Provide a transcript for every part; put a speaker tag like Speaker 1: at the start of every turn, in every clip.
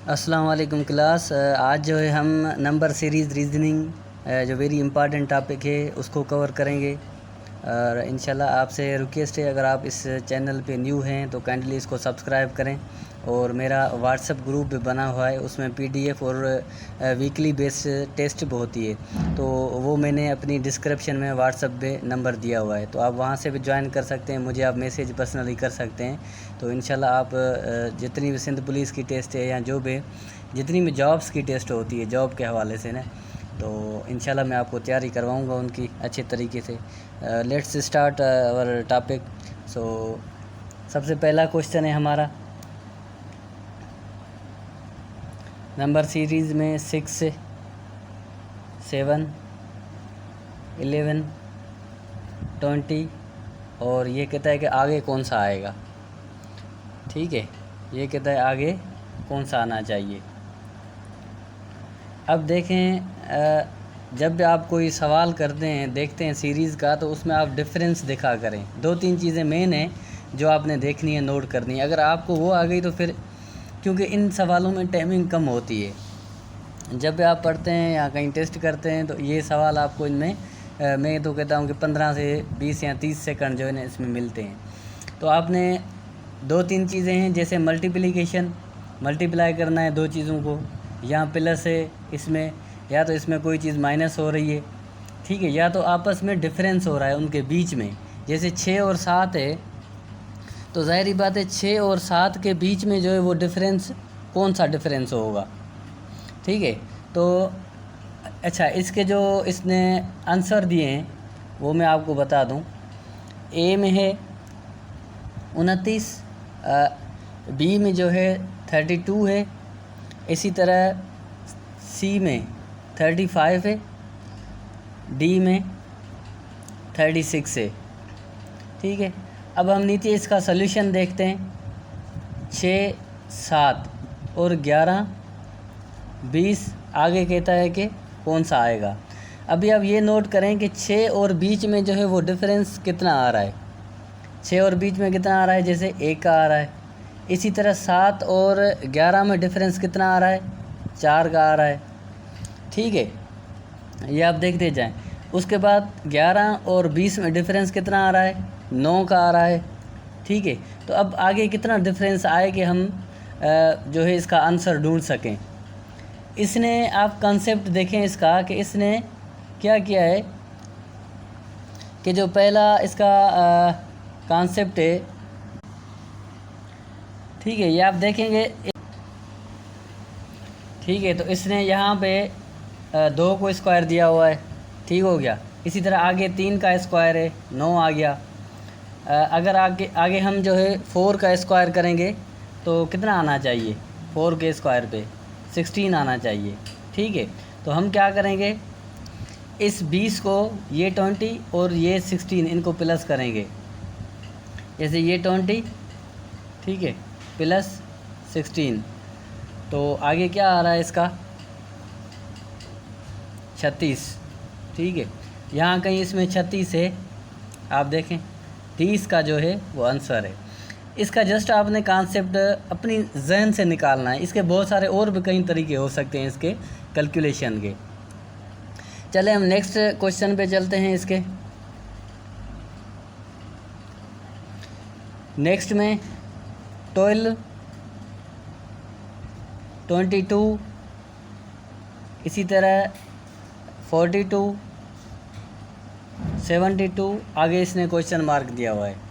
Speaker 1: अस्सलाम वालेकुम क्लास। आज जो है हम नंबर सीरीज़ रीजनिंग जो वेरी इंपॉर्टेंट टॉपिक है उसको कवर करेंगे। और इंशाल्लाह आपसे रिक्वेस्ट है, अगर आप इस चैनल पे न्यू हैं तो काइंडली इसको सब्सक्राइब करें। और मेरा व्हाट्सएप ग्रुप भी बना हुआ है, उसमें पीडीएफ और वीकली बेस टेस्ट भी होती है, तो वो मैंने अपनी डिस्क्रिप्शन में व्हाट्सएप पे नंबर दिया हुआ है, तो आप वहाँ से भी ज्वाइन कर सकते हैं। मुझे आप मैसेज पर्सनली कर सकते हैं। तो इंशाल्लाह आप जितनी भी सिंध पुलिस की टेस्ट है या जो भी जितनी भी जॉब्स की टेस्ट होती है जॉब के हवाले से ना, तो इंशाल्लाह मैं आपको तैयारी करवाऊँगा उनकी अच्छे तरीके से। Let's start our topic. So सबसे पहला क्वेश्चन है हमारा, नंबर सीरीज़ में 6, 7, 11, 20 और ये कहता है कि आगे कौन सा आएगा। ठीक है, ये कहता है आगे कौन सा आना चाहिए। अब देखें, जब भी आप कोई सवाल करते हैं देखते हैं सीरीज़ का, तो उसमें आप डिफरेंस दिखा करें। 2-3 चीज़ें मेन हैं जो आपने देखनी है, नोट करनी है। अगर आपको वो आ गई तो फिर, क्योंकि इन सवालों में टाइमिंग कम होती है, जब भी आप पढ़ते हैं या कहीं टेस्ट करते हैं तो ये सवाल आपको इनमें मैं तो कहता हूँ कि 15 से 20 या 30 सेकंड जो है ना इसमें मिलते हैं। तो आपने 2-3 चीज़ें हैं, जैसे मल्टीप्लिकेशन, मल्टीप्लाई करना है 2 चीज़ों को, या प्लस है इसमें, या तो इसमें कोई चीज़ माइनस हो रही है, ठीक है, या तो आपस में डिफरेंस हो रहा है उनके बीच में। जैसे 6 और 7 है, तो ज़ाहिरी बात है 6 और 7 के बीच में जो है वो डिफरेंस कौन सा डिफरेंस होगा। ठीक है, तो अच्छा, इसके जो इसने आंसर दिए हैं वो मैं आपको बता दूं। ए में है 29, बी में जो है 32 है, इसी तरह सी में 35 है, डी में 36 है। ठीक है, अब हम नीचे इसका सलूशन देखते हैं। 6, 7 और 11, 20 आगे कहता है कि कौन सा आएगा। अभी आप ये नोट करें कि 6 और बीच में जो है वो डिफरेंस कितना आ रहा है। 6 और बीच में कितना आ रहा है, जैसे 1 का आ रहा है। इसी तरह 7 और 11 में डिफरेंस कितना आ रहा है, 4 का आ रहा है। ठीक है, ये आप देखते जाएं। उसके बाद 11 और 20 में डिफरेंस कितना आ रहा है, 9 का आ रहा है। ठीक है, तो अब आगे कितना डिफरेंस आए कि हम जो है इसका आंसर ढूंढ सकें। इसने आप कंसेप्ट देखें इसका, कि इसने क्या किया है कि जो पहला इसका कंसेप्ट है, ठीक है, ये आप देखेंगे। ठीक है, तो इसने यहाँ पे 2 को स्क्वायर दिया हुआ है, ठीक हो गया। इसी तरह आगे 3 का स्क्वायर है, 9 आ गया। अगर आगे हम जो है 4 का स्क्वायर करेंगे तो कितना आना चाहिए, 4 के स्क्वायर पे 16 आना चाहिए। ठीक है, तो हम क्या करेंगे, इस 20 को, ये 20 और ये 16 इनको प्लस करेंगे। जैसे ये 20, ठीक है, प्लस 16, तो आगे क्या आ रहा है इसका, 36। ठीक है, यहाँ कहीं इसमें 36 है, आप देखें 30 का जो है वो आंसर है। इसका जस्ट आपने कॉन्सेप्ट अपनी जहन से निकालना है। इसके बहुत सारे और भी कई तरीके हो सकते हैं इसके कैलकुलेशन के। चले हम नेक्स्ट क्वेश्चन पे चलते हैं। इसके नेक्स्ट में 12, 22, इसी तरह 42, 72 आगे इसने क्वेश्चन मार्क दिया हुआ है।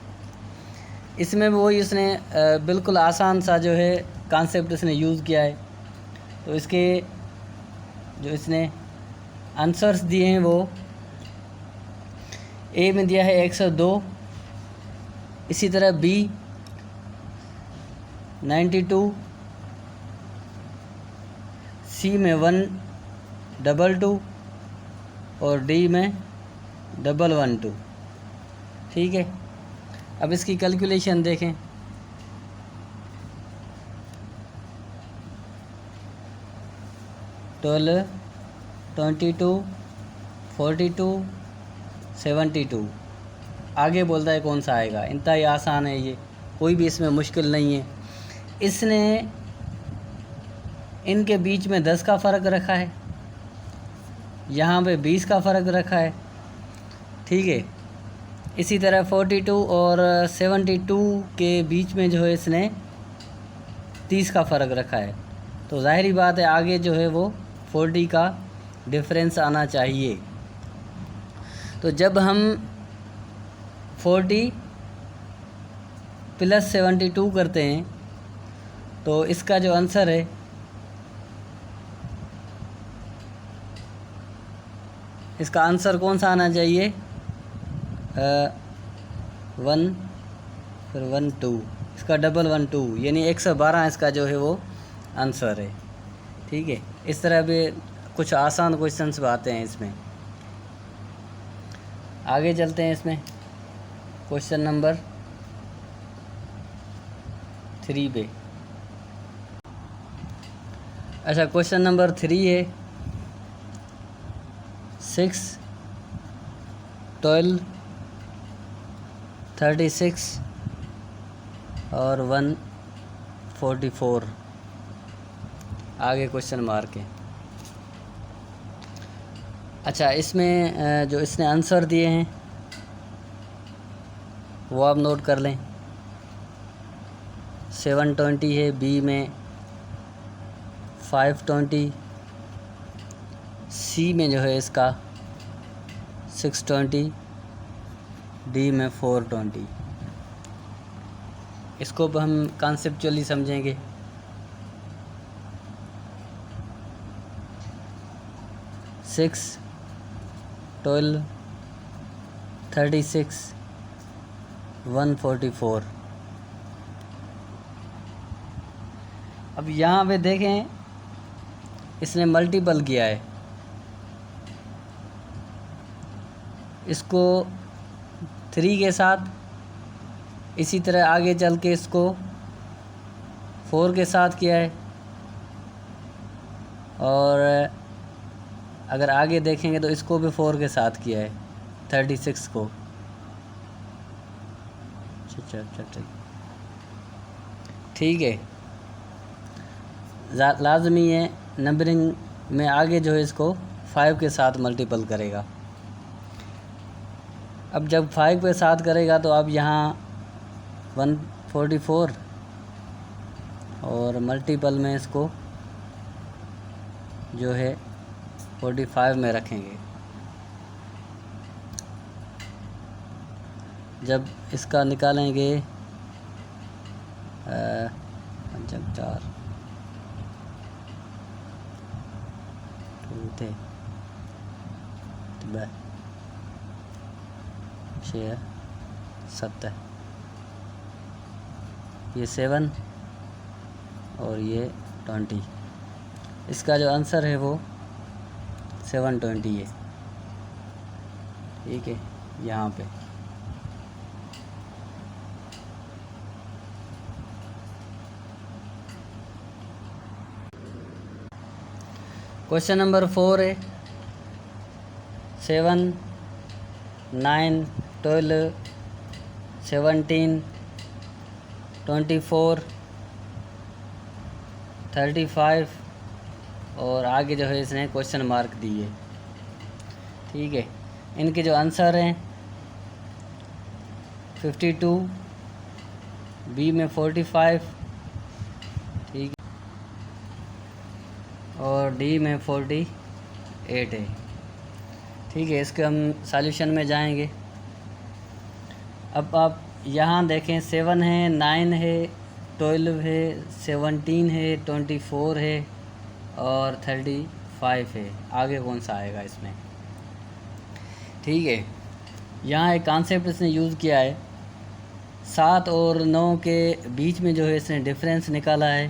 Speaker 1: इसमें वही उसने बिल्कुल आसान सा जो है कॉन्सेप्ट उसने यूज़ किया है। तो इसके जो इसने आंसर्स दिए हैं वो ए में दिया है 102, इसी तरह बी 92, सी में 122 और डी में 112। ठीक है, अब इसकी कैलकुलेशन देखें। ट्वेल्व, 22, 42, 72 आगे बोलता है कौन सा आएगा। इंतहाई आसान है ये, कोई भी इसमें मुश्किल नहीं है। इसने इनके बीच में 10 का फ़र्क रखा है, यहाँ पे 20 का फ़र्क रखा है, ठीक है। इसी तरह 42 और 72 के बीच में जो है इसने 30 का फ़र्क रखा है। तो ज़ाहिरी बात है आगे जो है वो 40 का डिफरेंस आना चाहिए। तो जब हम 40 प्लस 72 करते हैं तो इसका जो आंसर है इसका आंसर कौन सा आना चाहिए, 1 फिर 1 2, इसका डबल 1 2 यानी 112 इसका जो है वो आंसर है, ठीक है। इस तरह भी कुछ आसान क्वेश्चंस आते हैं इसमें। आगे चलते हैं इसमें क्वेश्चन नंबर 3 पे। अच्छा, क्वेश्चन नंबर 3 है 6 12 36 और 144। आगे क्वेश्चन मार्क है। अच्छा, इसमें जो इसने आंसर दिए हैं वो आप नोट कर लें। 720 है, बी में 520, सी में जो है इसका 620, डी में 420। इसको अब हम कॉन्सेप्चुअली समझेंगे। सिक्स 12 36 144। अब यहाँ पे देखें इसने मल्टीपल किया है, इसको 3 के साथ, इसी तरह आगे चल के इसको 4 के साथ किया है, और अगर आगे देखेंगे तो इसको भी 4 के साथ किया है, 36 को। ठीक है, लाजमी है नंबरिंग में आगे जो है इसको 5 के साथ मल्टीपल करेगा। अब जब 5 के साथ करेगा तो अब यहाँ 144 और मल्टीपल में इसको जो है 45 में रखेंगे। जब इसका निकालेंगे जब 4 थे 6 7, ये 7 और ये 20। इसका जो आंसर है वो 720 है, ठीक है। यहाँ पे क्वेश्चन नंबर 4 है 7 9 12 17 24 35 और आगे जो है इसने क्वेश्चन मार्क दिए, ठीक है। इनके जो आंसर हैं 52, बी में 45, ठीक, और डी में 48 है, ठीक है। इसके हम सॉल्यूशन में जाएंगे। अब आप यहाँ देखें 7 है, 9 है, 12 है, 17 है, 24 है और 35 है। आगे कौन सा आएगा इसमें, ठीक है। यहाँ एक कॉन्सेप्ट इसने यूज़ किया है, 7 और 9 के बीच में जो है इसने डिफरेंस निकाला है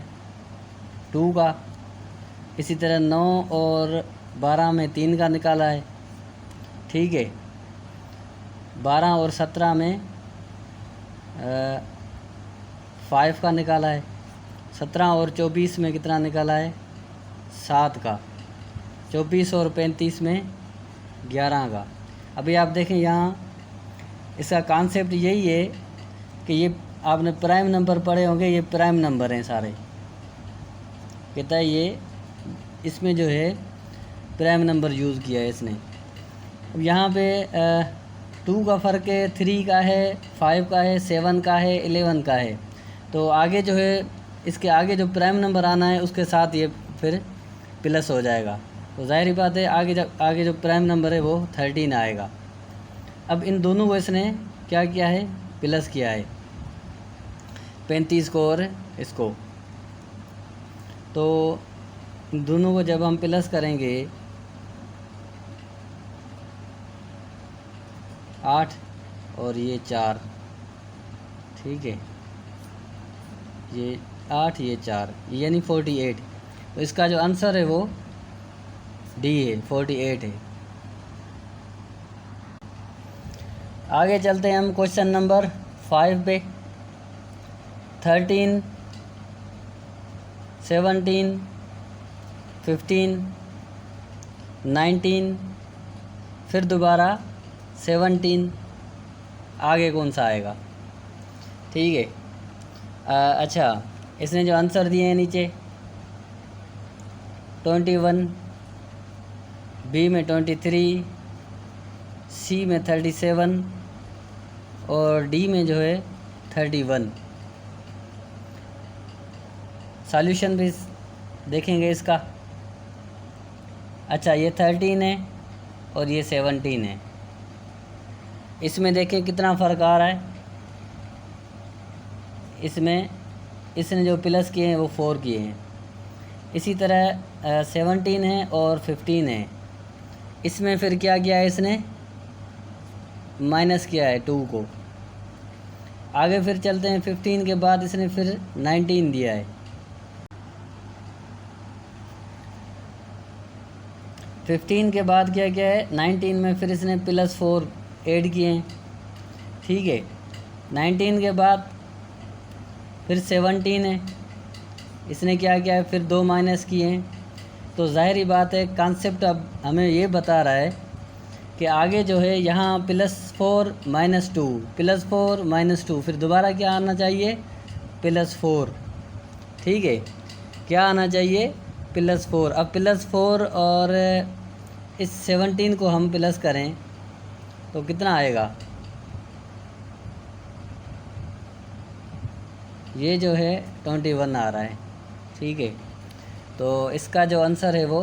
Speaker 1: 2 का। इसी तरह 9 और 12 में 3 का निकाला है, ठीक है। 12 और 17 में 5 का निकाला है। 17 और 24 में कितना निकाला है, 7 का। 24 और 35 में 11 का। अभी आप देखें यहाँ इसका कॉन्सेप्ट यही है कि ये आपने प्राइम नंबर पढ़े होंगे, ये प्राइम नंबर हैं सारे। कहता है ये इसमें जो है प्राइम नंबर यूज़ किया है इसने। अब यहाँ पे 2 का फ़र्क है, 3 का है, 5 का है, 7 का है, 11 का है। तो आगे जो है इसके आगे जो प्राइम नंबर आना है उसके साथ ये फिर प्लस हो जाएगा। तो ज़ाहिर बात है आगे जो प्राइम नंबर है वो 13 आएगा। अब इन दोनों को इसने क्या किया है, प्लस किया है, 35 को और इसको। तो इन दोनों को जब हम प्लस करेंगे 8 और ये 4, ठीक है, ये 8 ये 4 यानी 48। तो इसका जो आंसर है वो डी है, 48 है। आगे चलते हैं हम क्वेश्चन नंबर 5 पे। 13, 17, 15, 19, फिर दोबारा 17, आगे कौन सा आएगा? ठीक है। अच्छा, इसने जो आंसर दिए हैं नीचे 21, बी में 23, सी में 37 और डी में जो है 31। सॉल्यूशन भी देखेंगे इसका। अच्छा, ये 13 है और ये 17 है। इसमें देखें कितना फ़र्क आ रहा है। इसमें इसने जो प्लस किए हैं वो 4 किए हैं। इसी तरह 17 है और 15 है। इसमें फिर क्या किया है, इसने माइनस किया है 2 को। आगे फिर चलते हैं, 15 के बाद इसने फिर 19 दिया है। 15 के बाद क्या क्या है, 19 में फिर इसने +4 ऐड किए हैं, ठीक है। 19 के बाद फिर 17 है, इसने क्या किया है, फिर 2 माइनस किए हैं। तो ज़ाहिरी बात है कॉन्सेप्ट अब हमें ये बता रहा है कि आगे जो है यहाँ +4 - 2, +4 - 2, फिर दोबारा क्या आना चाहिए, +4, ठीक है। क्या आना चाहिए, +4। अब +4 और इस 17 को हम प्लस करें तो कितना आएगा, ये जो है 21 आ रहा है, ठीक है। तो इसका जो आंसर है वो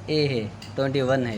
Speaker 1: ए है, 21 है।